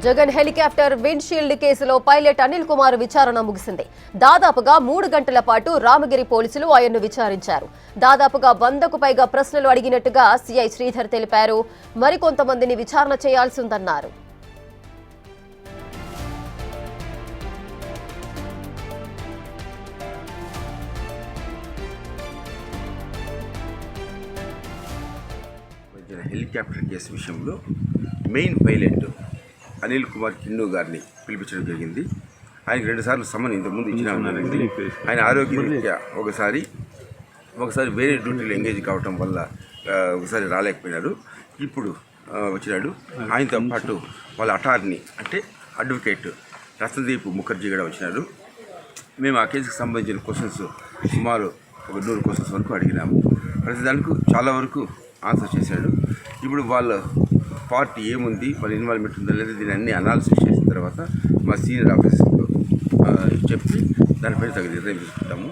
Jagan helicopter windshield కేసులో pilot Anil Kumar విచారణ ముగిసింది. దాదాపుగా 3 గంటల పాటు రామగిరి పోలీసులు ఆయన్ను విచారించారు. దాదాపుగా 100కు పైగా ప్రశ్నలు అడిగినట్టుగా సిఐ శ్రీధర్ తెలిపారు. మరికొంతమందిని విచారణ చేయాల్సి ఉందన్నారు. హెలికాప్టర్ కేసు విషయంలో మెయిన్ పైలట్ అనిల్ కుమార్ కిన్ను గారిని పిలిపించడం జరిగింది. ఆయనకి 2 సార్లు సమన్ ఇంతకుముందు ఇచ్చినా ఉన్నారండి. ఆయన ఆరోగ్యరీత్యా ఒకసారి వేరే డ్యూటీలో ఎంగేజ్ కావటం వల్ల ఒకసారి రాలేకపోయినారు. ఇప్పుడు వచ్చినాడు. ఆయనతో పాటు వాళ్ళ అటార్నీ అంటే అడ్వకేట్ రత్నదీప్ ముఖర్జీ కూడా వచ్చినారు. మేము ఆ కేసుకు సంబంధించిన క్వశ్చన్స్ సుమారు 100 క్వశ్చన్స్ వరకు అడిగినాము. ప్రతిదానికి చాలా వరకు ఆన్సర్ చేశాడు. ఇప్పుడు వాళ్ళ పార్టీ ఏముంది, వాళ్ళ ఇన్వాల్వ్మెంట్ ఉందా లేదా దీన్ని అన్ని అనాలిసిస్ చేసిన తర్వాత మా సీనియర్ ఆఫీసర్తో చెప్పి దానిపైన తగిన నిర్ణయం తీసుకుంటాము.